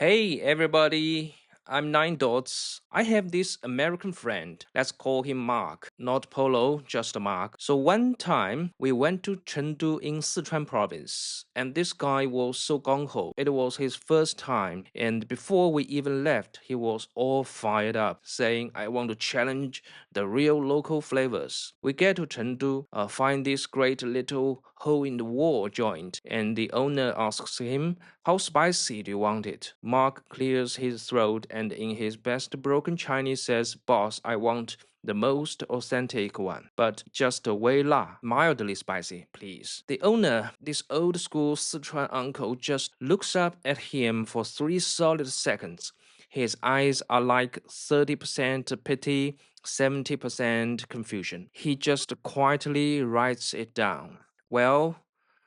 Hey everybody, I'm Nine Dots. I have this American friend. Let's call him Mark. Not Polo, just Mark. So one time we went to Chengdu in Sichuan province, and this guy was so gung-ho. It was his first time, and before we even left, he was all fired up, saying, I want to challenge the real local flavors. We get to Chengdu, find this great little hole in the wall joint, and the owner asks him, how spicy do you want it? Mark clears his throat and in his best broken Chinese says, Boss, I want the most authentic one, but just a way la, mildly spicy, please. The owner, this old school Sichuan uncle, just looks up at him for 3 solid seconds. His eyes are like 30% pity, 70% confusion. He just quietly writes it down. Well,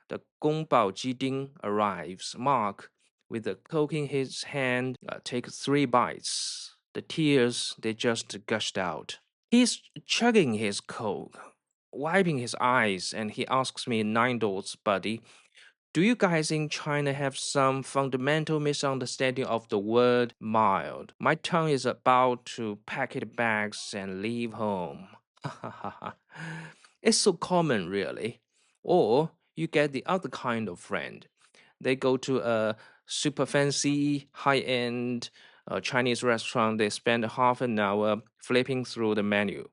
the Gongbao Jiding arrives. Mark, with the Coke in his hand, takes 3 bites. The tears, they just gushed out. He's chugging his Coke, wiping his eyes, and he asks me, Nine Dots, buddy, do you guys in China have some fundamental misunderstanding of the word mild? My tongue is about to pack its bags and leave home. It's so common, really. Or you get the other kind of friend. They go to a super fancy, high end Chinese restaurant. They spend half an hour flipping through the menu.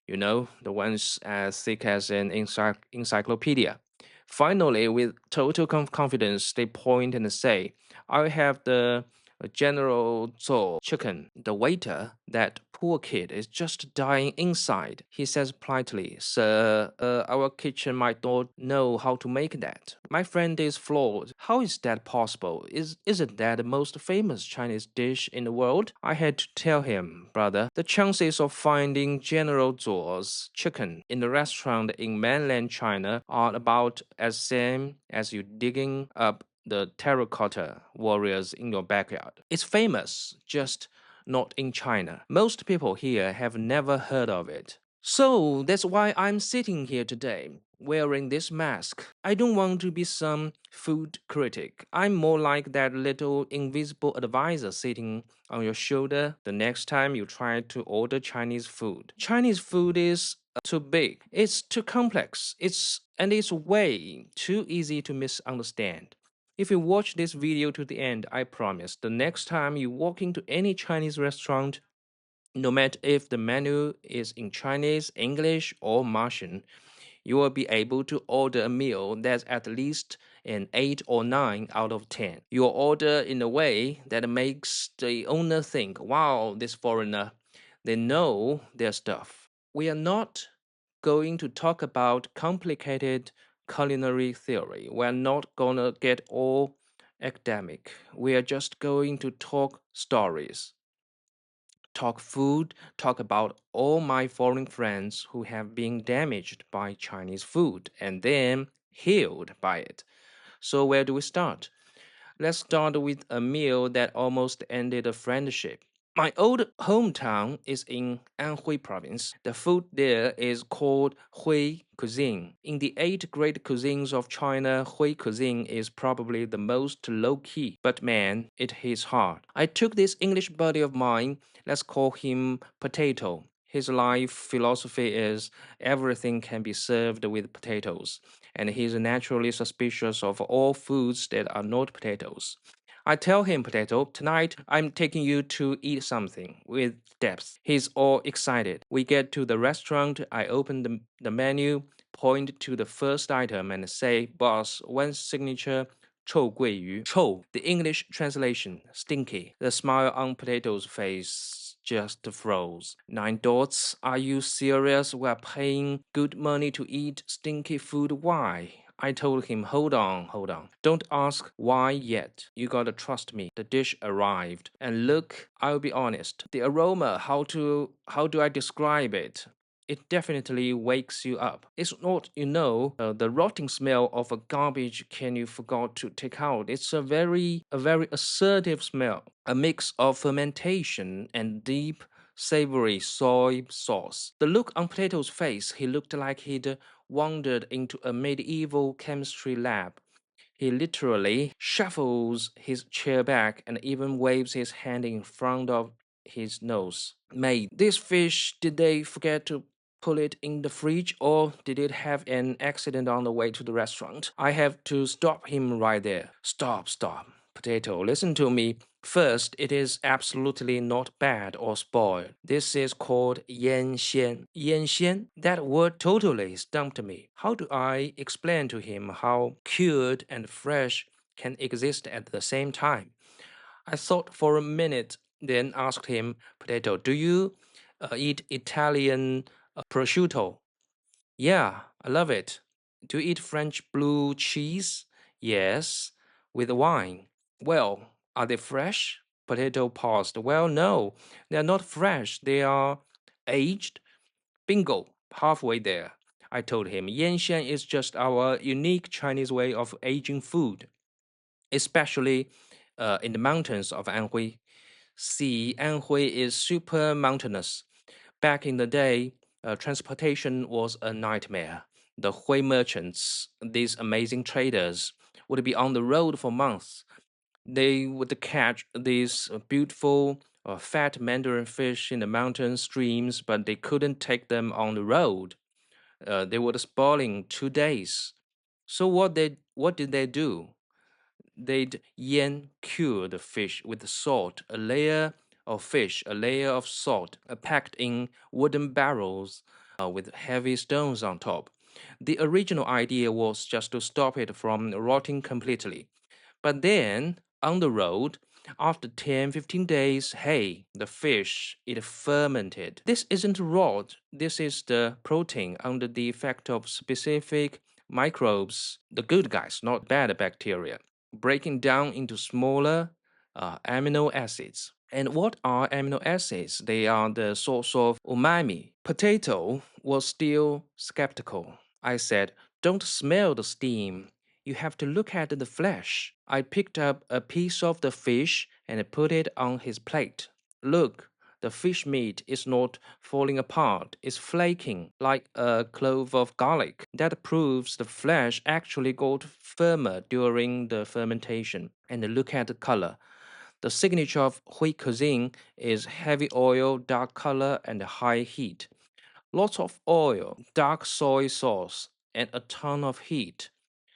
You know, the ones as thick as an encyclopedia. Finally, with total confidence, they point and say, I have the General Tso chicken. The waiter, that poor kid, is just dying inside. He says politely, Sir, our kitchen might not know how to make that. My friend is flawed. How is that possible? Isn't that the most famous Chinese dish in the world? I had to tell him, brother, the chances of finding General Tso's chicken in a restaurant in mainland China are about as same as you digging up the terracotta warriors in your backyard. It's famous, just not in China. Most people here have never heard of it. So that's why I'm sitting here today, wearing this mask. I don't want to be some food critic. I'm more like that little invisible advisor sitting on your shoulder the next time you try to order Chinese food. Chinese food is too big, it's too complex, it's way too easy to misunderstand. If you watch this video to the end, I promise the next time you walk into any Chinese restaurant, no matter if the menu is in Chinese, English, or Martian, you will be able to order a meal that's at least an 8 or 9 out of 10. You'll order in a way that makes the owner think, wow, this foreigner, they know their stuff. We are not going to talk about complicated culinary theory. We're not gonna get all academic. We are just going to talk stories, talk food, talk about all my foreign friends who have been damaged by Chinese food and then healed by it. So, where do we start? Let's start with a meal that almost ended a friendship. My old hometown is in Anhui province. The food there is called Hui Cuisine. In the 8 great cuisines of China, Hui Cuisine is probably the most low key, but man, it hits hard. I took this English buddy of mine, let's call him Potato. His life philosophy is everything can be served with potatoes, and he's naturally suspicious of all foods that are not potatoes. I tell him, Potato, tonight I'm taking you to eat something with depth. He's all excited. We get to the restaurant, I open the menu, point to the first item, and say, Boss, one signature 臭鳜鱼. Chou, the English translation, stinky. The smile on Potato's face just froze. Nine Dots, are you serious? We're paying good money to eat stinky food. Why? I told him, hold on, hold on. Don't ask why yet. You gotta trust me. The dish arrived. And look, I'll be honest. The aroma, how do I describe it? It definitely wakes you up. It's not, the rotting smell of a garbage can you forgot to take out. It's a very assertive smell, a mix of fermentation and deep, savory soy sauce. The look on Potato's face, he looked like he'd wandered into a medieval chemistry lab. He literally shuffles his chair back and even waves his hand in front of his nose. Mate, this fish, did they forget to put it in the fridge or did it have an accident on the way to the restaurant? I have to stop him right there. Stop, stop. Potato, listen to me. First, it is absolutely not bad or spoiled. This is called yan xian. Yan xian? That word totally stumped me. How do I explain to him how cured and fresh can exist at the same time? I thought for a minute, then asked him, Potato, do you eat Italian prosciutto? Yeah, I love it. Do you eat French blue cheese? Yes, with wine. Well, are they fresh? Potato paused. Well, no, they are not fresh. They are aged. Bingo, halfway there. I told him Yanshan is just our unique Chinese way of aging food, especially in the mountains of Anhui. See, Anhui is super mountainous. Back in the day, transportation was a nightmare. The Hui merchants, these amazing traders, would be on the road for months. They would catch these beautiful, fat mandarin fish in the mountain streams, but they couldn't take them on the road. They would spoil in 2 days. So what did they do? They'd yan cure the fish with salt, a layer of fish, a layer of salt, packed in wooden barrels with heavy stones on top. The original idea was just to stop it from rotting completely. But then, on the road, after 10-15 days, hey, the fish, it fermented. This isn't rot, this is the protein under the effect of specific microbes, the good guys, not bad bacteria, breaking down into smaller amino acids. And what are amino acids? They are the source of umami. Potato was still skeptical. I said, don't smell the steam. You have to look at the flesh. I picked up a piece of the fish and put it on his plate. Look, the fish meat is not falling apart, it's flaking like a clove of garlic. That proves the flesh actually got firmer during the fermentation. And look at the color. The signature of Hui Cuisine is heavy oil, dark color, and high heat. Lots of oil, dark soy sauce, and a ton of heat.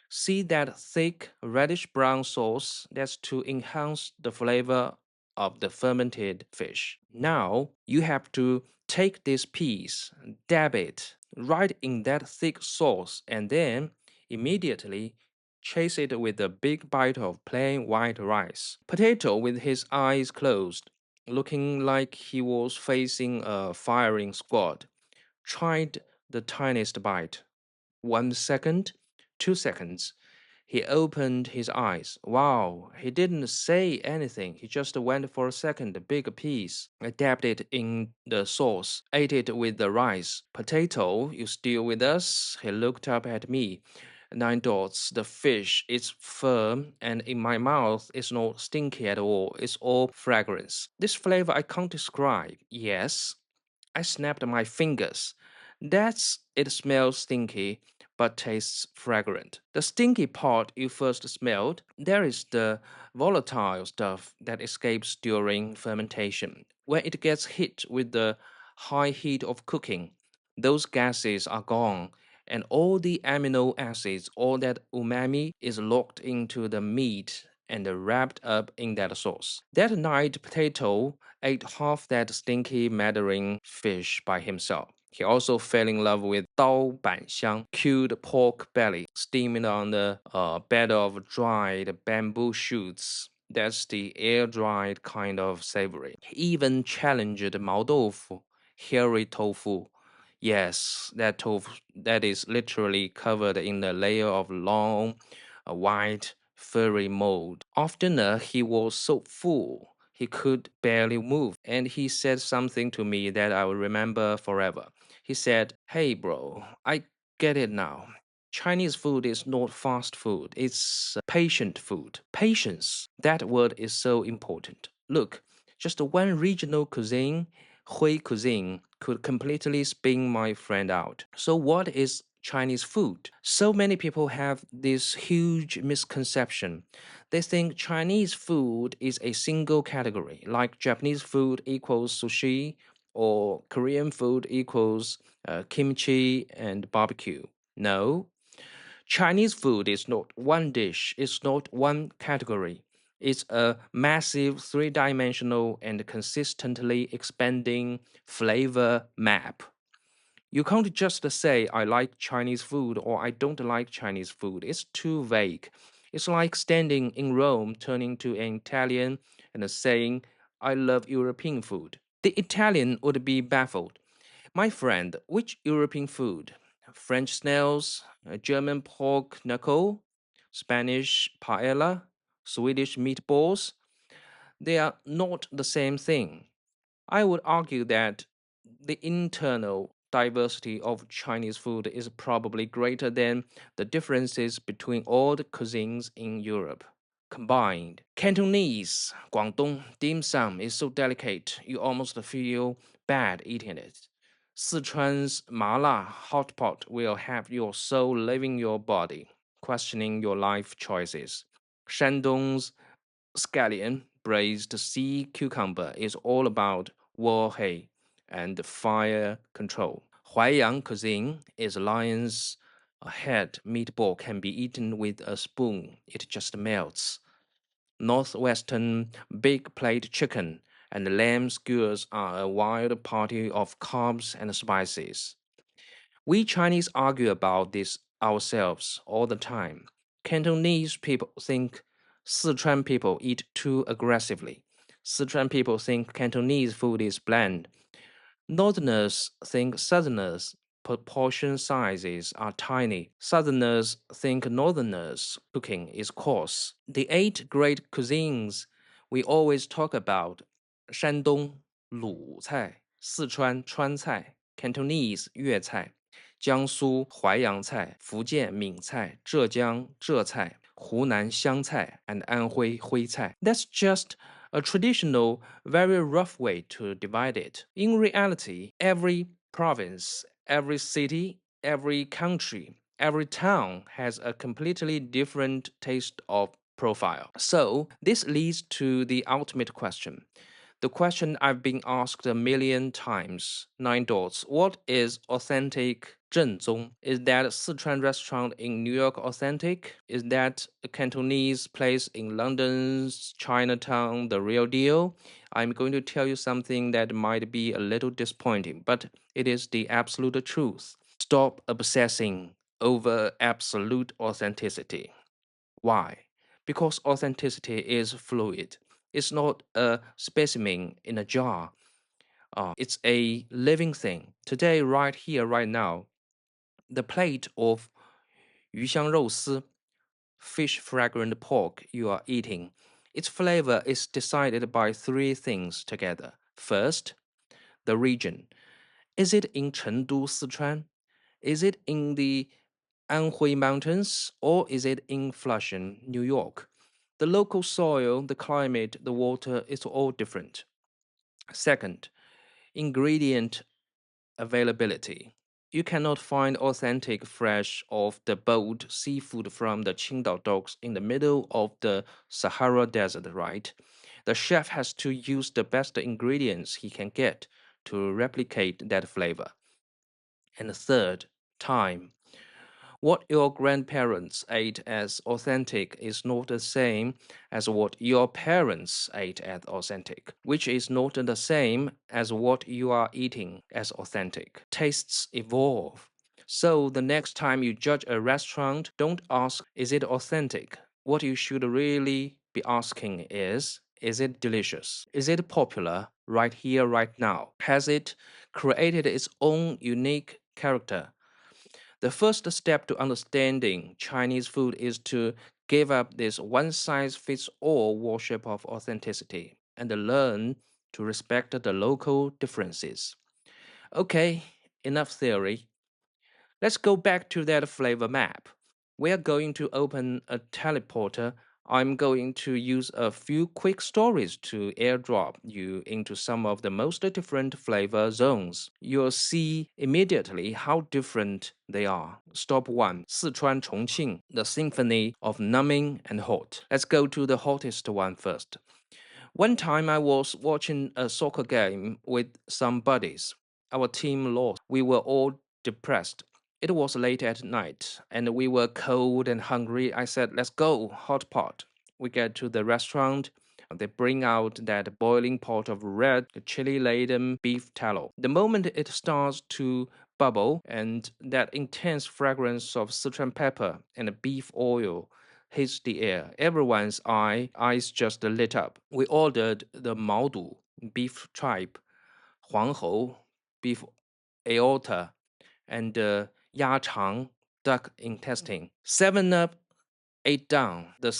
See that thick reddish brown sauce? That's to enhance the flavor of the fermented fish. Now you have to take this piece, dab it right in that thick sauce, and then immediately chase it with a big bite of plain white rice. Potato with his eyes closed, looking like he was facing a firing squad, tried the tiniest bite. 1 second, 2 seconds. He opened his eyes. Wow, he didn't say anything. He just went for a second, a big piece, dabbed it in the sauce, ate it with the rice. Potato, you still with us? He looked up at me. 9 dots. The fish is firm, and in my mouth, it's not stinky at all. It's all fragrance. This flavor I can't describe. Yes, I snapped my fingers. That's it smells stinky, but tastes fragrant. The stinky part you first smelled, there is the volatile stuff that escapes during fermentation. When it gets hit with the high heat of cooking, those gases are gone, and all the amino acids, all that umami is locked into the meat and wrapped up in that sauce. That night, Potato ate half that stinky Mandarin fish by himself. He also fell in love with dao banxiang, cured pork belly, steaming on the bed of dried bamboo shoots. That's the air-dried kind of savory. He even challenged Mao tofu, hairy tofu. Yes, that tofu that is literally covered in a layer of long, white, furry mold. After dinner, he was so full he could barely move, and he said something to me that I will remember forever. He said, Hey, bro, I get it now. Chinese food is not fast food, it's patient food. Patience, that word is so important. Look, just one regional cuisine, Hui cuisine, could completely spin my friend out. So, what is Chinese food. So many people have this huge misconception. They think Chinese food is a single category, like Japanese food equals sushi or Korean food equals kimchi and barbecue. No, Chinese food is not one dish, it's not one category. It's a massive three dimensional and consistently expanding flavor map. You can't just say, I like Chinese food or I don't like Chinese food. It's too vague. It's like standing in Rome, turning to an Italian and saying, I love European food. The Italian would be baffled. My friend, which European food? French snails, German pork knuckle, Spanish paella, Swedish meatballs? They are not the same thing. I would argue that the internal diversity of Chinese food is probably greater than the differences between all the cuisines in Europe combined. Cantonese, Guangdong dim sum is so delicate you almost feel bad eating it. Sichuan's mala hot pot will have your soul leaving your body, questioning your life choices. Shandong's scallion braised sea cucumber is all about warhe and fire control. Huaiyang cuisine is lion's head meatball can be eaten with a spoon. It just melts. Northwestern big plate chicken and lamb skewers are a wild party of carbs and spices. We Chinese argue about this ourselves all the time. Cantonese people think Sichuan people eat too aggressively. Sichuan people think Cantonese food is bland. Northerners think Southerners' portion sizes are tiny. Southerners think Northerners' cooking is coarse. The eight great cuisines we always talk about: Shandong, 鲁菜; Sichuan, 川菜; Cantonese, 粤菜; Jiangsu, 淮扬菜; Fujian, 闽菜; Zhejiang, 浙菜; Hunan, 湘菜; and Anhui, 徽菜. That's just a traditional, very rough way to divide it. In reality, every province, every city, every country, every town has a completely different taste of profile. So, this leads to the ultimate question. The question I've been asked a million times. Nine dots. What is authentic 正宗? Is that Sichuan restaurant in New York authentic? Is that a Cantonese place in London's Chinatown the real deal? I'm going to tell you something that might be a little disappointing, but it is the absolute truth. Stop obsessing over absolute authenticity. Why? Because authenticity is fluid. It's not a specimen in a jar. It's a living thing. Today, right here, right now, the plate of 鱼香肉丝, fish fragrant pork you are eating, its flavor is decided by three things together. First, the region. Is it in Chengdu, Sichuan? Is it in the Anhui Mountains, or is it in Flushing, New York? The local soil, the climate, the water is all different. Second, ingredient availability. You cannot find authentic, fresh, off the boat seafood from the Qingdao docks in the middle of the Sahara Desert, right? The chef has to use the best ingredients he can get to replicate that flavor. And third, time. What your grandparents ate as authentic is not the same as what your parents ate as authentic, which is not the same as what you are eating as authentic. Tastes evolve. So the next time you judge a restaurant, don't ask, is it authentic? What you should really be asking is it delicious? Is it popular right here, right now? Has it created its own unique character? The first step to understanding Chinese food is to give up this one size fits all worship of authenticity and learn to respect the local differences. Okay, enough theory. Let's go back to that flavor map. We are going to open a teleporter I'm going to use a few quick stories to airdrop you into some of the most different flavor zones. You'll see immediately how different they are. Stop 1. Sichuan Chongqing, the symphony of numbing and hot. Let's go to the hottest one first. One time I was watching a soccer game with some buddies. Our team lost. We were all depressed. It was late at night and we were cold and hungry. I said, let's go, hot pot. We get to the restaurant. They bring out that boiling pot of red, chili laden beef tallow. The moment it starts to bubble and that intense fragrance of Sichuan pepper and beef oil hits the air. Everyone's eyes just lit up. We ordered the Maodu, beef tripe, Huanghou, beef aorta, and Yachang, duck intestine. 7 up, 8 down. The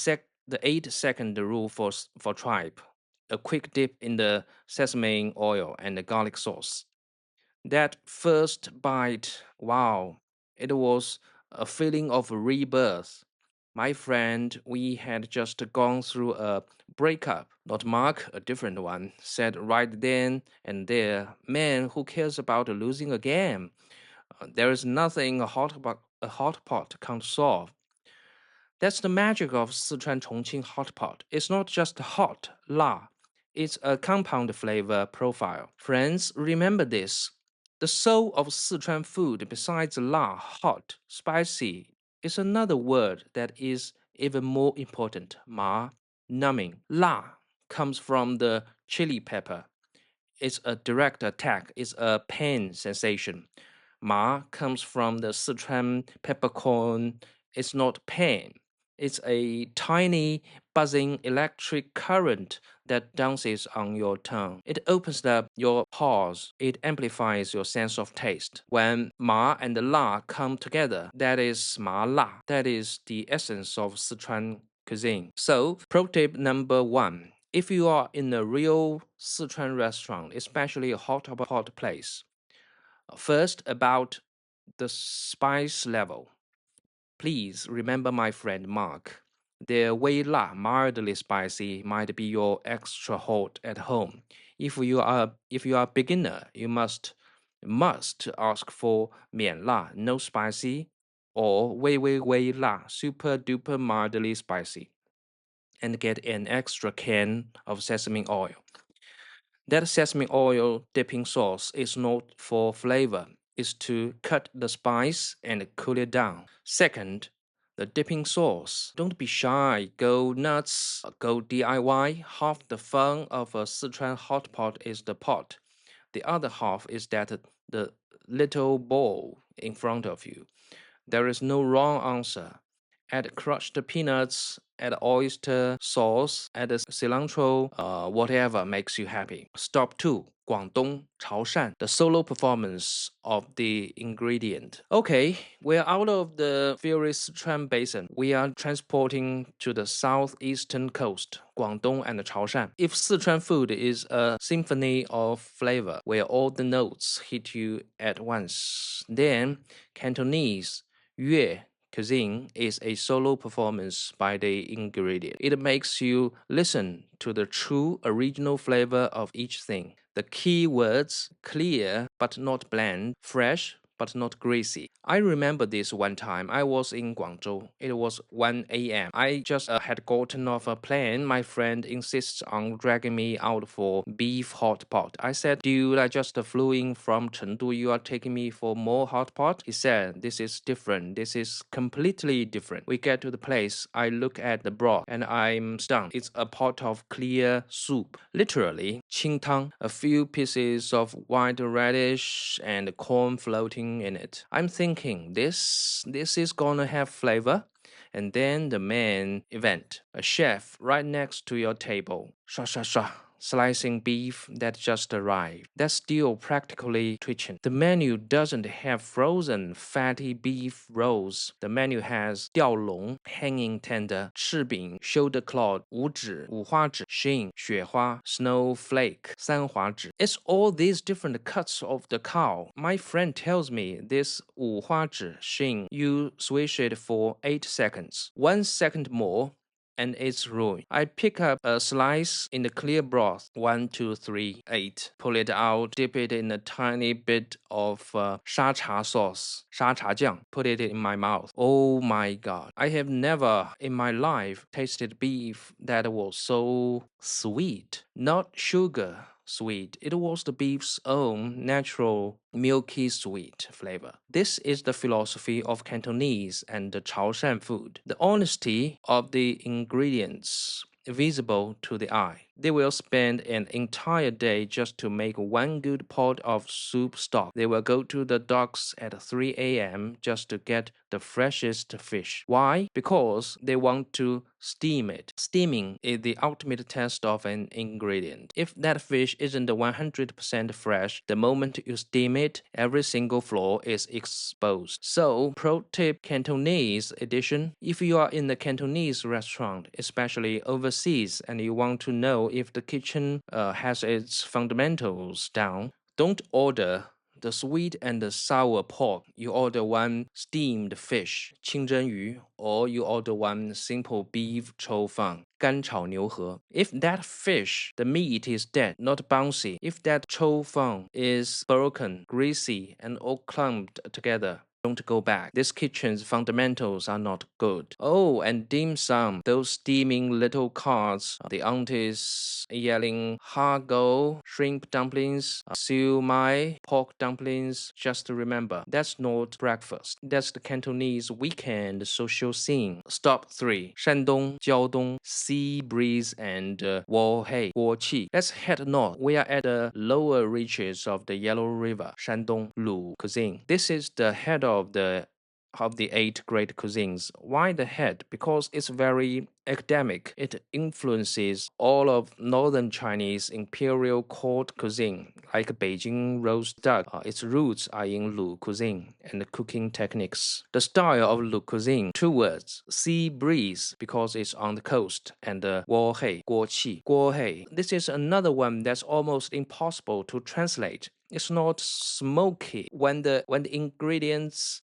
8-second rule for tripe. A quick dip in the sesame oil and the garlic sauce. That first bite, wow, it was a feeling of rebirth. My friend, we had just gone through a breakup. Not Mark, a different one, said right then and there, man, who cares about losing a game? There is nothing a hot pot can't solve. That's the magic of Sichuan Chongqing hot pot. It's not just hot, la. It's a compound flavor profile. Friends, remember this. The soul of Sichuan food, besides la, hot, spicy, is another word that is even more important, ma, numbing. La comes from the chili pepper. It's a direct attack, it's a pain sensation. Ma comes from the Sichuan peppercorn. It's not pain. It's a tiny buzzing electric current that dances on your tongue. It opens up your pores. It amplifies your sense of taste. When ma and la come together, that is ma la. That is the essence of Sichuan cuisine. So, pro tip number 1. If you are in a real Sichuan restaurant, especially a hot pot place, first, about the spice level. Please remember my friend Mark. The Wei La mildly spicy might be your extra hot at home. If you are a beginner, you must ask for Mian La, no spicy, or Wei La, super duper mildly spicy, and get an extra can of sesame oil. That sesame oil dipping sauce is not for flavor, it's to cut the spice and cool it down. Second, the dipping sauce. Don't be shy, go nuts, go DIY. Half the fun of a Sichuan hot pot is the pot. The other half is that the little bowl in front of you. There is no wrong answer. Add crushed peanuts, add oyster sauce, add cilantro, whatever makes you happy. Stop 2. Guangdong, Chaoshan, the solo performance of the ingredient. Okay, we're out of the fiery Sichuan basin. We are transporting to the southeastern coast, Guangdong and Chaoshan. If Sichuan food is a symphony of flavor where all the notes hit you at once, then Cantonese, Hui Cuisine is a solo performance by the ingredient. It makes you listen to the true original flavor of each thing. The key words: clear but not bland, fresh but not greasy. I remember this one time. I was in Guangzhou. It was 1 a.m. I just had gotten off a plane. My friend insists on dragging me out for beef hot pot. I said, dude, I just flew in from Chengdu. You are taking me for more hot pot? He said, this is different. This is completely different. We get to the place. I look at the broth and I'm stunned. It's a pot of clear soup. Literally, qingtang, a few pieces of white radish and corn floating in it. I'm thinking this is gonna have flavor. And then the main event, a chef right next to your table. Shwa, slicing beef that just arrived. That's still practically twitching. The menu doesn't have frozen fatty beef rolls. The menu has 吊龙 hanging tender, 翅饼 shoulder claw, 五指 五花指 shin, 雪花 snowflake, 三华指. It's all these different cuts of the cow. My friend tells me this 五花指 shin, you swish it for 8 seconds. 1 second more, and it's ruined. I pick up a slice in the clear broth. 1, 2, 3, 8. Pull it out, dip it in a tiny bit of sha cha sauce, sha cha jiang. Put it in my mouth. Oh my god. I have never in my life tasted beef that was so sweet. Not sugar sweet. It was the beef's own natural milky sweet flavor. This is the philosophy of Cantonese and the Chaoshan food. The honesty of the ingredients visible to the eye. They will spend an entire day just to make one good pot of soup stock. They will go to the docks at 3 a.m. just to get the freshest fish. Why? Because they want to steam it. Steaming is the ultimate test of an ingredient. If that fish isn't 100% fresh, the moment you steam it, every single flaw is exposed. So, pro tip Cantonese edition: if you are in a Cantonese restaurant, especially overseas, and you want to know if the kitchen has its fundamentals down, don't order the sweet and the sour pork. You order one steamed fish, 清蒸鱼, or you order one simple beef 抽饭, 干炒牛河. If that fish, the meat is dead, not bouncy, if that 抽饭 is broken, greasy, and all clumped together, don't go back. This kitchen's fundamentals are not good. Oh, and dim sum, those steaming little carts, the aunties yelling ha go, shrimp dumplings, siu mai, pork dumplings. Just remember, that's not breakfast. That's the Cantonese weekend social scene. Stop 3. Shandong, Jiaodong, Sea Breeze, and Wohei, Guoqi. Let's head north. We are at the lower reaches of the Yellow River, Shandong, Lu Cuisine. This is the head of the 8 great cuisines. Why the head? Because it's very academic. It influences all of northern Chinese imperial court cuisine, like Beijing roast duck. Its roots are in Lu cuisine and the cooking techniques. The style of Lu cuisine, 2 words: sea breeze, because it's on the coast, and Wohei, Guoqi, Guohei. This is another one that's almost impossible to translate. It's not smoky. When the ingredients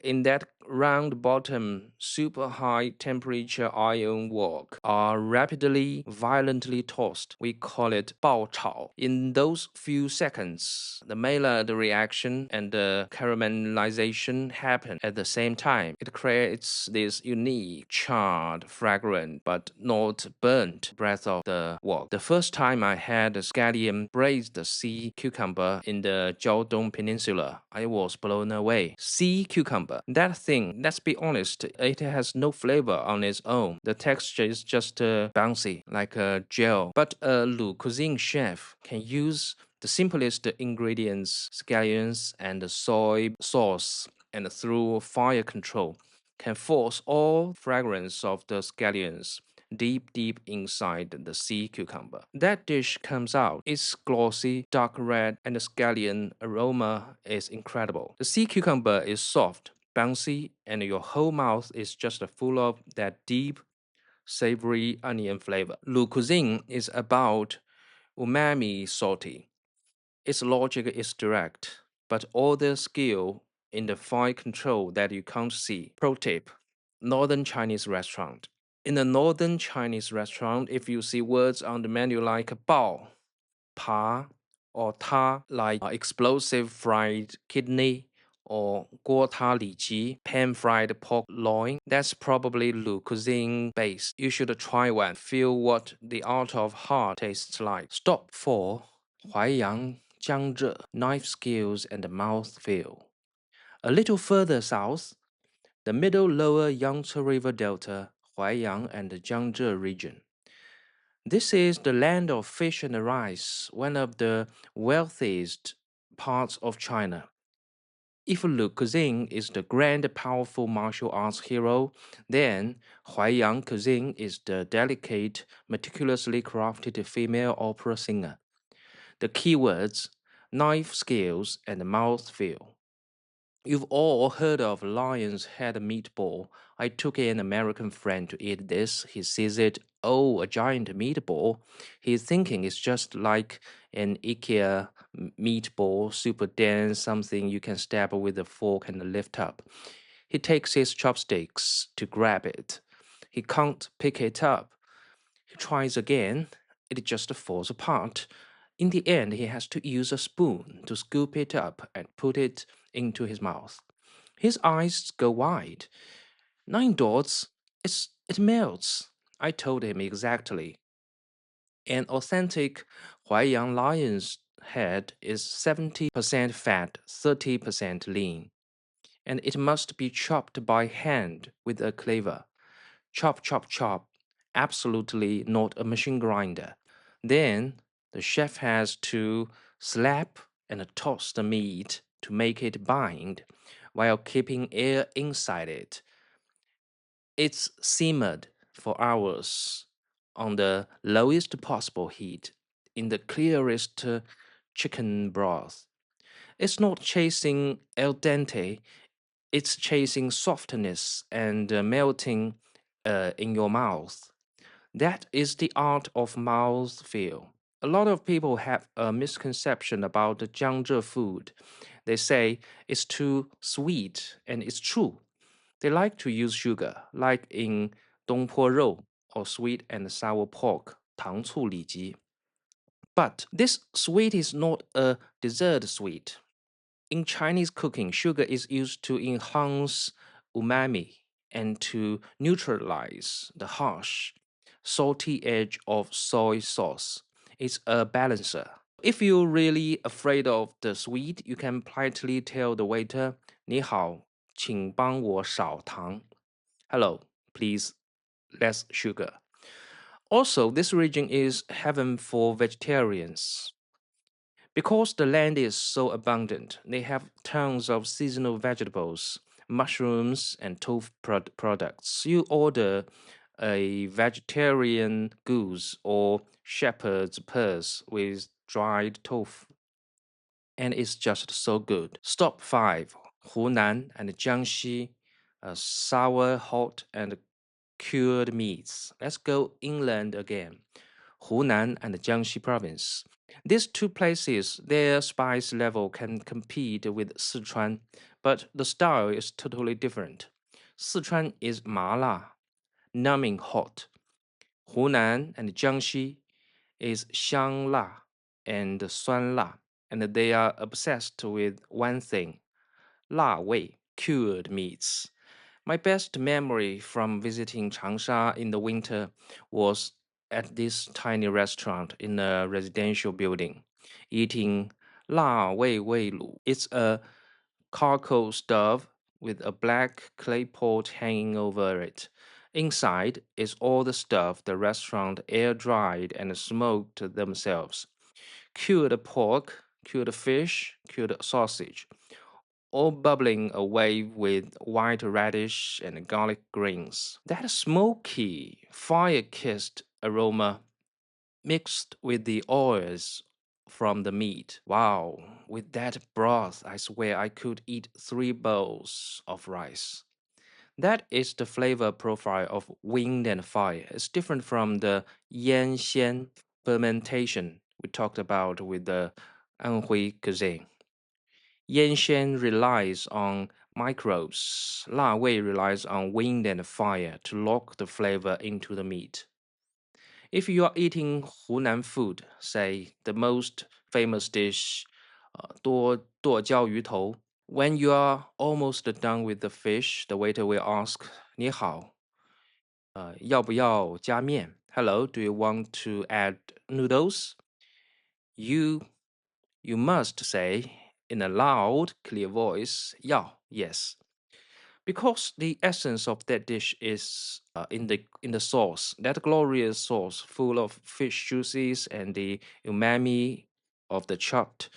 in that round bottom super high temperature iron wok are rapidly violently tossed, we call it 爆炒. In those few seconds, the Maillard reaction and the caramelization happen at the same time. It creates this unique charred, fragrant but not burnt breath of the wok. The first time I had a scallion braised sea cucumber in the Jiaodong Peninsula, I was blown away. Sea cucumber, that thing, let's be honest, it has no flavor on its own. The texture is just bouncy, like a gel. But a Lu cuisine chef can use the simplest ingredients, scallions and soy sauce, and through fire control, can force all fragrance of the scallions deep inside the sea cucumber. That dish comes out. It's glossy, dark red, and the scallion aroma is incredible. The sea cucumber is soft, bouncy, and your whole mouth is just full of that deep, savory onion flavor. Lu cuisine is about umami salty. Its logic is direct, but all the skill in the fine control that you can't see. Pro tip: Northern Chinese restaurant. In a northern Chinese restaurant, if you see words on the menu like bao, pa, or ta, like explosive fried kidney, or guo ta li ji, pan-fried pork loin, that's probably Lu cuisine based. You should try one. Feel what the art of heart tastes like. Stop 4. Huaiyang, Jiangzhe, knife skills and mouth feel. A little further south, the middle lower Yangtze River Delta, Huaiyang and the Jiangzhe region. This is the land of fish and rice, one of the wealthiest parts of China. If Lu cuisine is the grand, powerful martial arts hero, then Huaiyang cuisine is the delicate, meticulously crafted female opera singer. The keywords: knife skills and mouth feel. You've all heard of lion's head meatball. I took an American friend to eat this. He sees it, oh, a giant meatball. He's thinking it's just like an IKEA meatball, super dense, something you can stab with a fork and lift up. He takes his chopsticks to grab it. He can't pick it up. He tries again. It just falls apart. In the end, he has to use a spoon to scoop it up and put it into his mouth. His eyes go wide. 9 dots? It melts. I told him exactly. An authentic Huaiyang lion's head is 70% fat, 30% lean, and it must be chopped by hand with a cleaver. Chop, chop, chop. Absolutely not a machine grinder. Then the chef has to slap and toss the meat to make it bind while keeping air inside it. It's simmered for hours on the lowest possible heat in the clearest chicken broth. It's not chasing al dente, it's chasing softness and melting in your mouth. That is the art of mouthfeel. A lot of people have a misconception about the Jiangzhou food. They say it's too sweet, and it's true. They like to use sugar, like in dongpo rou or sweet and sour pork, 糖醋里脊. But this sweet is not a dessert sweet. In Chinese cooking, sugar is used to enhance umami and to neutralize the harsh, salty edge of soy sauce. It's a balancer. If you're really afraid of the sweet, you can politely tell the waiter, 你好，请帮我少糖. Hello, please, less sugar. Also, this region is heaven for vegetarians. Because the land is so abundant, they have tons of seasonal vegetables, mushrooms, and tofu products. You order a vegetarian goose or shepherd's purse with dried tofu, and it's just so good. Stop 5, Hunan and Jiangxi, sour, hot, and cured meats. Let's go inland again. Hunan and Jiangxi province. These two places, their spice level can compete with Sichuan, but the style is totally different. Sichuan is mala, numbing hot. Hunan and Jiangxi is xiang la and suan la, and they are obsessed with one thing, la wei, cured meats. My best memory from visiting Changsha in the winter was at this tiny restaurant in a residential building, eating La Wei Wei Lu. It's a charcoal stove with a black clay pot hanging over it. Inside is all the stuff the restaurant air dried and smoked themselves. Cured pork, cured fish, cured sausage, all bubbling away with white radish and garlic greens. That smoky, fire kissed aroma mixed with the oils from the meat. Wow, with that broth, I swear I could eat 3 bowls of rice. That is the flavor profile of wind and fire. It's different from the yan xian fermentation we talked about with the Hui Cuisine. Yanshan relies on microbes. La Wei relies on wind and fire to lock the flavor into the meat. If you are eating Hunan food, say the most famous dish, 剁椒鱼头, when you are almost done with the fish, the waiter will ask, 你好, 要不要加面? Hello, do you want to add noodles? You you must say in a loud, clear voice, 要, yes. Because the essence of that dish is in the sauce, that glorious sauce full of fish juices and the umami of the chopped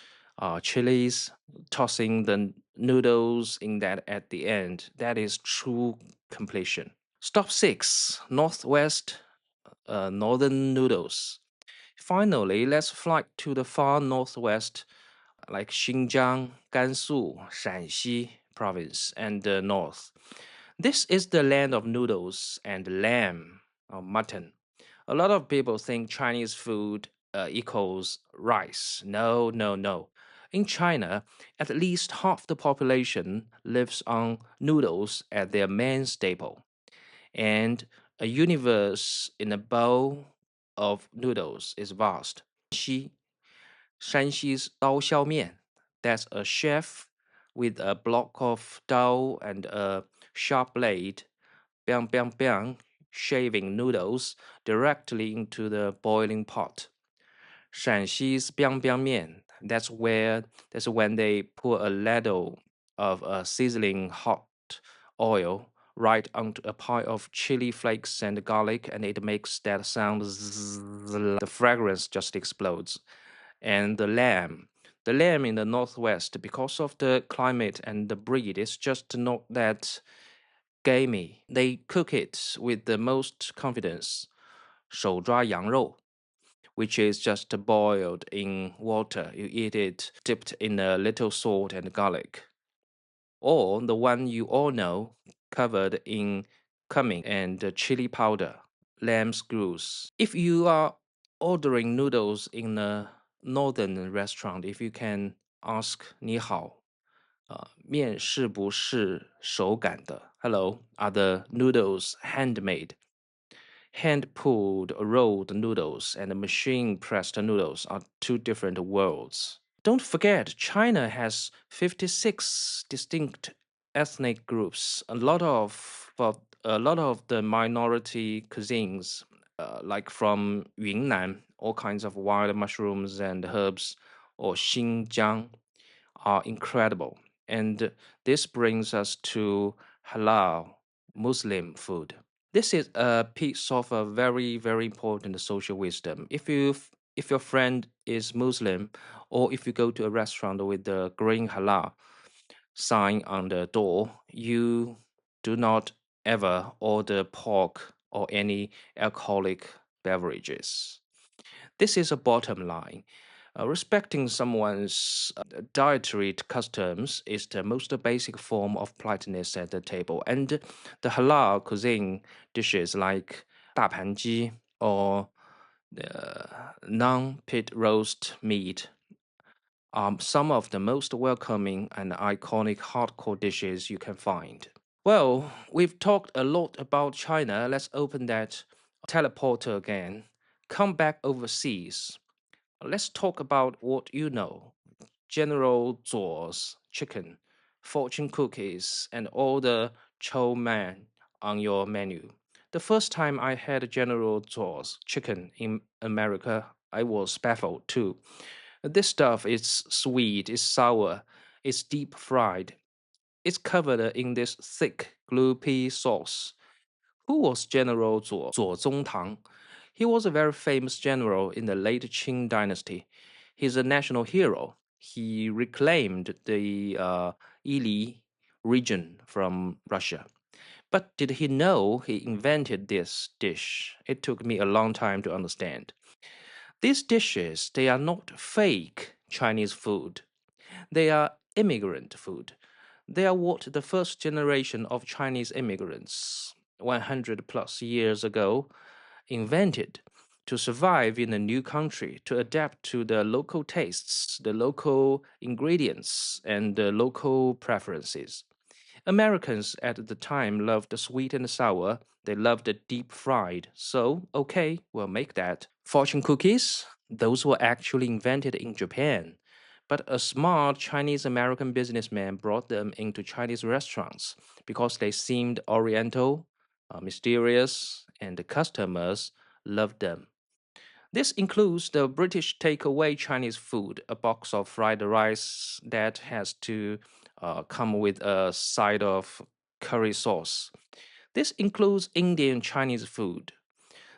chilies, tossing the noodles in that at the end. That is true completion. Stop 6, Northwest Northern noodles. Finally, let's fly to the far northwest, like Xinjiang, Gansu, Shanxi province, and the north. This is the land of noodles and lamb or mutton. A lot of people think Chinese food equals rice. No, no, no. In China, at least half the population lives on noodles as their main staple. And A universe in a bowl of noodles is vast. Shanxi's Dao Xiao Mian. That's a chef with a block of dough and a sharp blade, bang bang bang, shaving noodles directly into the boiling pot. Shanxi's biang biang mian. That's when they pour a ladle of sizzling hot oil right onto a pile of chili flakes and garlic, and it makes that sound. Zzz, the fragrance just explodes. And the lamb in the northwest, because of the climate and the breed, is just not that gamey. They cook it with the most confidence. 手抓羊肉 which is just boiled in water. You eat it dipped in a little salt and garlic. Or the one you all know, covered in cumin and chili powder, lamb screws. If you are ordering noodles in a northern restaurant, if you can ask 你好, 面是不是手擀的? Hello, are the noodles handmade? Hand pulled rolled noodles and machine pressed noodles are two different worlds. Don't forget, China has 56 distinct ethnic groups. A lot of the minority cuisines, like from Yunnan, all kinds of wild mushrooms and herbs, or Xinjiang, are incredible. And this brings us to halal Muslim food. This is a piece of a very, very important social wisdom. If your friend is Muslim, or if you go to a restaurant with the green halal sign on the door, you do not ever order pork or any alcoholic beverages. This is a bottom line. Respecting someone's dietary customs is the most basic form of politeness at the table. And the halal cuisine dishes like 大盘鸡 or non-pit roast meat are some of the most welcoming and iconic hardcore dishes you can find. Well, we've talked a lot about China. Let's open that teleporter again. Come back overseas. Let's talk about what you know. General Tso's chicken, fortune cookies, and all the chow mein on your menu. The first time I had General Tso's chicken in America, I was baffled too. This stuff is sweet, it's sour, it's deep fried. It's covered in this thick, gloopy sauce. Who was General Zongtang? He was a very famous general in the late Qing dynasty. He's a national hero. He reclaimed the Ili region from Russia. But did he know he invented this dish? It took me a long time to understand. These dishes, they are not fake Chinese food. They are immigrant food. They are what the first generation of Chinese immigrants, 100 plus years ago, invented to survive in a new country, to adapt to the local tastes, the local ingredients, and the local preferences. Americans at the time loved the sweet and sour. They loved the deep fried. So, okay, we'll make that. Fortune cookies? Those were actually invented in Japan. But a smart Chinese American businessman brought them into Chinese restaurants because they seemed oriental, mysterious, and the customers loved them. This includes the British takeaway Chinese food, a box of fried rice that has to come with a side of curry sauce. This includes Indian Chinese food.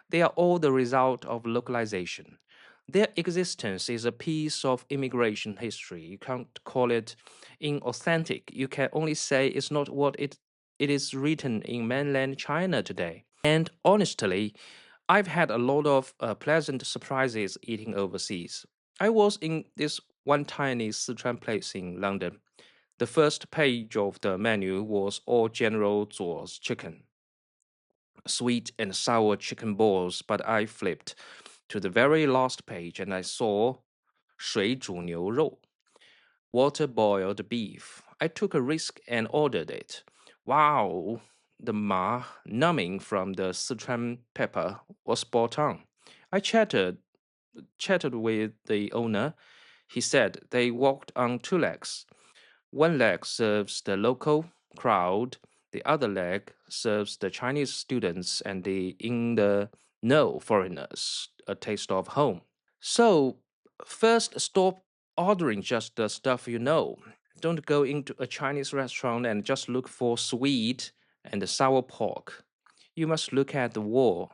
They are all the result of localization. Their existence is a piece of immigration history. You can't call it inauthentic. You can only say it's not what it is written in mainland China today. And honestly, I've had a lot of pleasant surprises eating overseas. I was in this one tiny Sichuan place in London. The first page of the menu was all General Tso's chicken, sweet and sour chicken balls, but I flipped to the very last page and I saw 水煮牛肉, water boiled beef. I took a risk and ordered it. Wow, the ma numbing from the Sichuan pepper was spot on. I chatted with the owner. He said they walked on two legs. One leg serves the local crowd, the other leg serves the Chinese students and the in the know foreigners a taste of home. So, first stop ordering just the stuff you know. Don't go into a Chinese restaurant and just look for sweet and sour pork. You must look at the wall.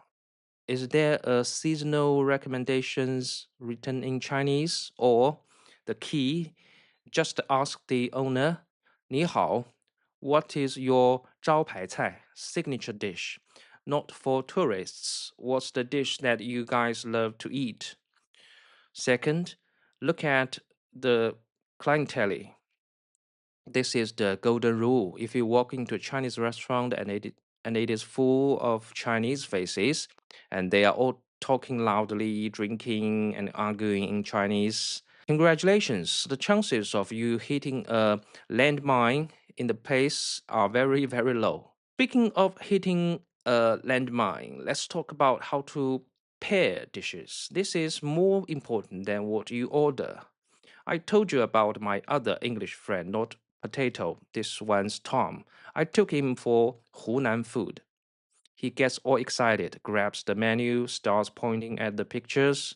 Is there a seasonal recommendations written in Chinese? Or the key, just ask the owner, 你好, what is your 招牌菜, signature dish? Not for tourists. What's the dish that you guys love to eat? Second, look at the clientele. This is the golden rule. If you walk into a Chinese restaurant and it is full of Chinese faces, and they are all talking loudly, drinking and arguing in Chinese, congratulations. The chances of you hitting a landmine in the place are very, very low. Speaking of hitting a landmine, let's talk about how to pair dishes. This is more important than what you order. I told you about my other English friend, not potato. This one's Tom. I took him for Hunan food. He gets all excited, grabs the menu, starts pointing at the pictures.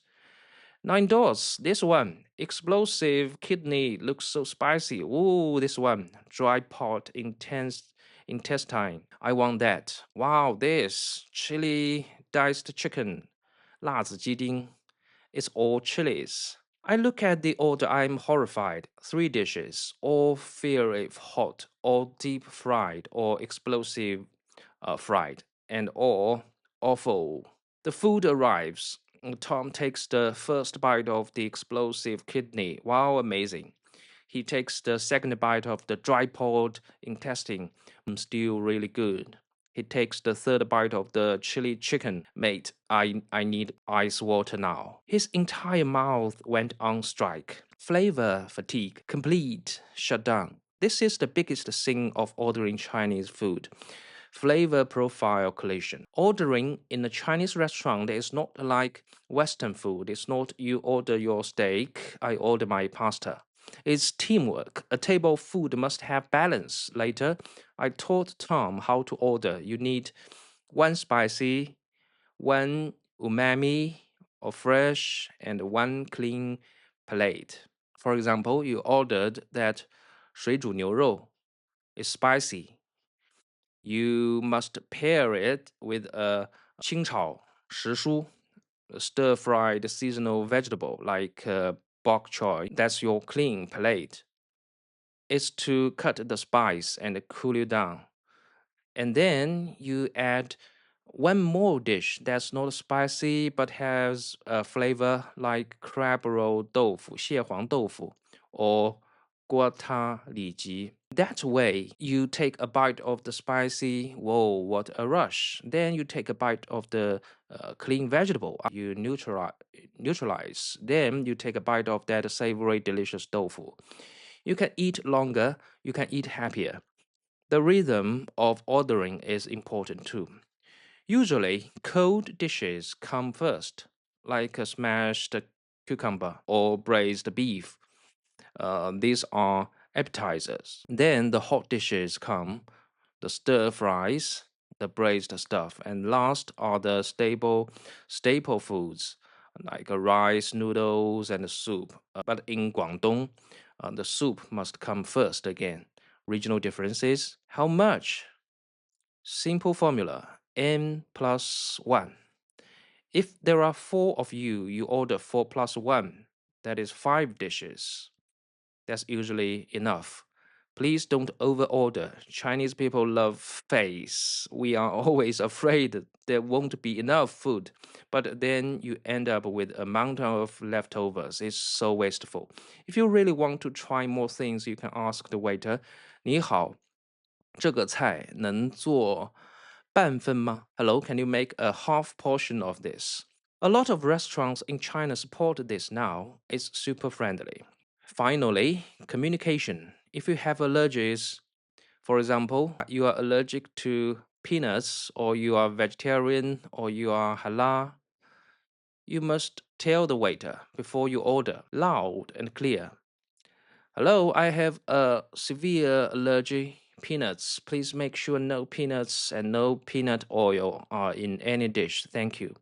$9. This one. Explosive kidney looks so spicy. Ooh, this one. Dry pot intense intestine. I want that. Wow, this. Chili diced chicken. 辣子鸡丁. It's all chilies. I look at the order, I'm horrified. Three dishes, all fiery hot, all deep fried, or explosive fried, and all awful. The food arrives. Tom takes the first bite of the explosive kidney. Wow, amazing. He takes the second bite of the dry pod intestine. Still really good. He takes the third bite of the chili chicken. Mate, I need ice water now. His entire mouth went on strike. Flavor fatigue, complete shutdown. This is the biggest sin of ordering Chinese food. Flavor profile collision. Ordering in a Chinese restaurant is not like Western food. It's not you order your steak, I order my pasta. It's teamwork. A table of food must have balance. Later, I taught Tom how to order. You need one spicy, one umami or fresh, and one clean palate. For example, you ordered that 水煮牛肉 is spicy. You must pair it with a 清炒时蔬, a stir-fried seasonal vegetable like bok choy. That's your clean palate. It's to cut the spice and cool you down. And then you add one more dish that's not spicy but has a flavor like crab roll tofu, 蟹黄豆腐, or 锅汤里脊. That way, you take a bite of the spicy, whoa, what a rush. Then you take a bite of the clean vegetable, you neutralize. Then you take a bite of that savory, delicious tofu. You can eat longer, you can eat happier. The rhythm of ordering is important too. Usually, cold dishes come first, like a smashed cucumber or braised beef. These are appetizers. Then the hot dishes come, the stir fries, the braised stuff, and last are the staple foods like rice, noodles, and soup. But in Guangdong, the soup must come first again. Regional differences. How much? Simple formula n plus 1. If there are 4 of you, you order 4 plus 1. That is 5 dishes. That's usually enough. Please don't overorder. Chinese people love face. We are always afraid there won't be enough food, but then you end up with a mountain of leftovers. It's so wasteful. If you really want to try more things, you can ask the waiter, 你好,这个菜能做半份吗? Hello, can you make a half portion of this? A lot of restaurants in China support this now. It's super friendly. Finally, communication. If you have allergies, for example, you are allergic to peanuts, or you are vegetarian, or you are halal, you must tell the waiter before you order, loud and clear. Hello, I have a severe allergy. Peanuts. Please make sure no peanuts and no peanut oil are in any dish. Thank you.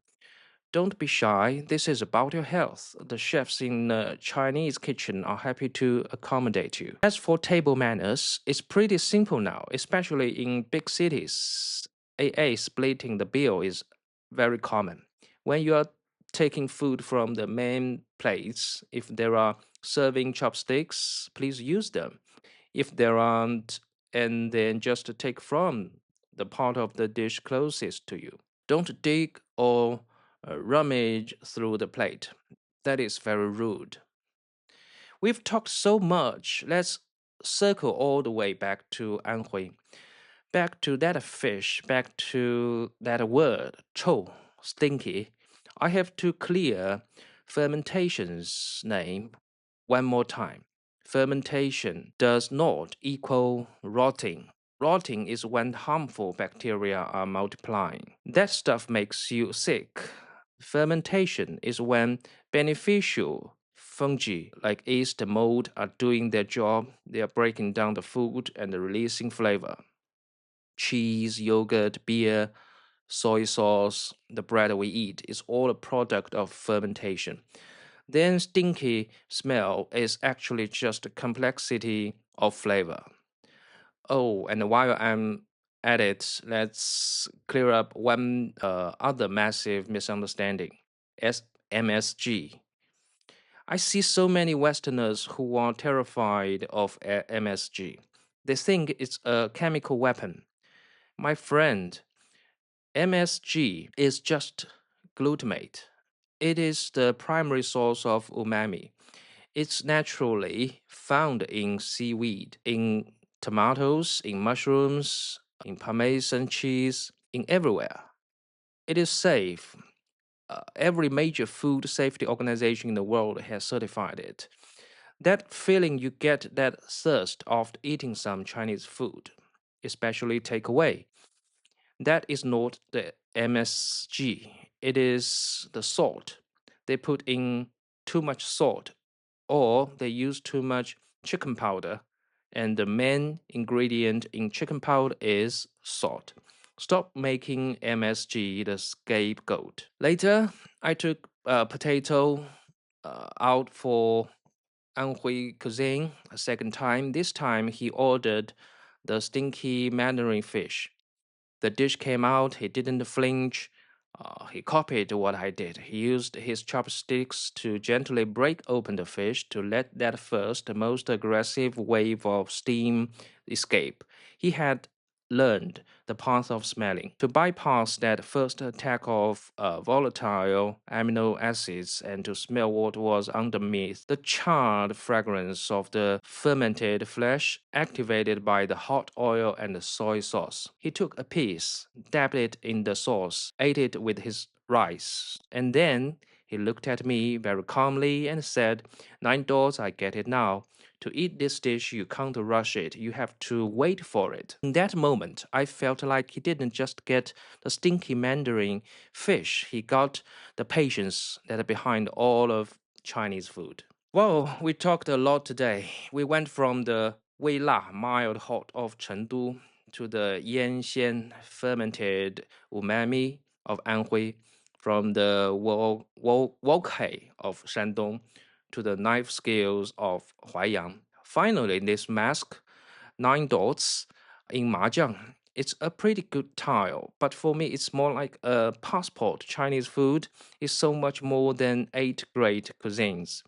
Don't be shy. This is about your health. The chefs in the Chinese kitchen are happy to accommodate you. As for table manners, it's pretty simple now, especially in big cities. AA splitting the bill is very common. When you are taking food from the main plates, if there are serving chopsticks, please use them. If there aren't, and then just take from the part of the dish closest to you. Don't dig or rummage through the plate. That is very rude. We've talked so much. Let's circle all the way back to Anhui. Back to that fish, back to that word, chou, stinky. I have to clear fermentation's name one more time. Fermentation does not equal rotting. Rotting is when harmful bacteria are multiplying. That stuff makes you sick. Fermentation is when beneficial fungi like yeast and mold are doing their job. They are breaking down the food and releasing flavor. Cheese, yogurt, beer, soy sauce, the bread we eat is all a product of fermentation. Then stinky smell is actually just a complexity of flavor. Oh, and while I'm at it, let's clear up one other massive misunderstanding. MSG. I see so many Westerners who are terrified of MSG. They think it's a chemical weapon. My friend, MSG is just glutamate. It is the primary source of umami. It's naturally found in seaweed, in tomatoes, in mushrooms, in Parmesan cheese, in everywhere. It is safe. Every major food safety organization in the world has certified it. That feeling you get, that thirst after eating some Chinese food, especially takeaway, that is not the MSG. It is the salt. They put in too much salt, or they use too much chicken powder, and the main ingredient in chicken powder is salt. Stop making MSG the scapegoat. Later, I took potato out for Hui Cuisine a second time. This time, he ordered the stinky mandarin fish. The dish came out, he didn't flinch. He copied what I did. He used his chopsticks to gently break open the fish to let that first, most aggressive wave of steam escape. He had learned the path of smelling. To bypass that first attack of volatile amino acids and to smell what was underneath, the charred fragrance of the fermented flesh activated by the hot oil and the soy sauce. He took a piece, dabbed it in the sauce, ate it with his rice, and then he looked at me very calmly and said, $9, I get it now. To eat this dish, you can't rush it. You have to wait for it. In that moment, I felt like he didn't just get the stinky mandarin fish, he got the patience that are behind all of Chinese food. Well, we talked a lot today. We went from the Wei La, mild hot of Chengdu, to the Yan Xian, fermented umami of Anhui, from the Wok of Shandong to the knife skills of Huaiyang. Finally, this mask, 9 dots in Mahjong. It's a pretty good tile, but for me, it's more like a passport. Chinese food is so much more than 8 great cuisines.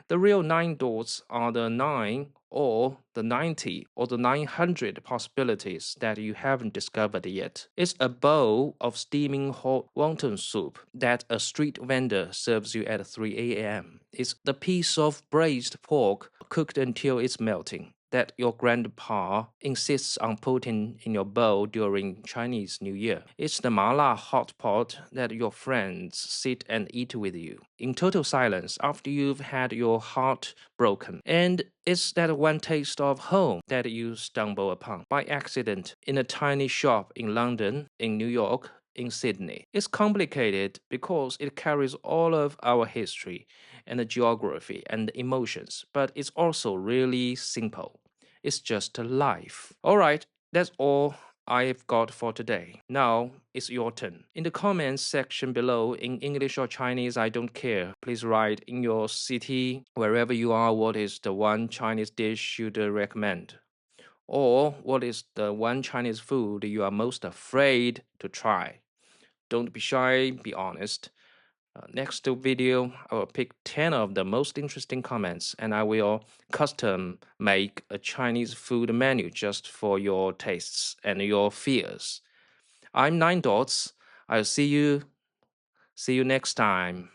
The real 9 dots are the 9 or the 90 or the 900 possibilities that you haven't discovered yet. It's a bowl of steaming hot wonton soup that a street vendor serves you at 3 a.m. It's the piece of braised pork cooked until it's melting. that your grandpa insists on putting in your bowl during Chinese New Year. It's the mala hot pot that your friends sit and eat with you in total silence after you've had your heart broken. And it's that one taste of home that you stumble upon by accident in a tiny shop in London, in New York, in Sydney. It's complicated because it carries all of our history and the geography and the emotions, but it's also really simple. It's just life. All right, that's all I've got for today. Now it's your turn. In the comments section below, in English or Chinese, I don't care. Please write in your city, wherever you are, what is the one Chinese dish you'd recommend? Or what is the one Chinese food you are most afraid to try? Don't be shy, be honest. Next video, I will pick 10 of the most interesting comments and I will custom make a Chinese food menu just for your tastes and your fears. I'm Nine Dots. I'll see you next time.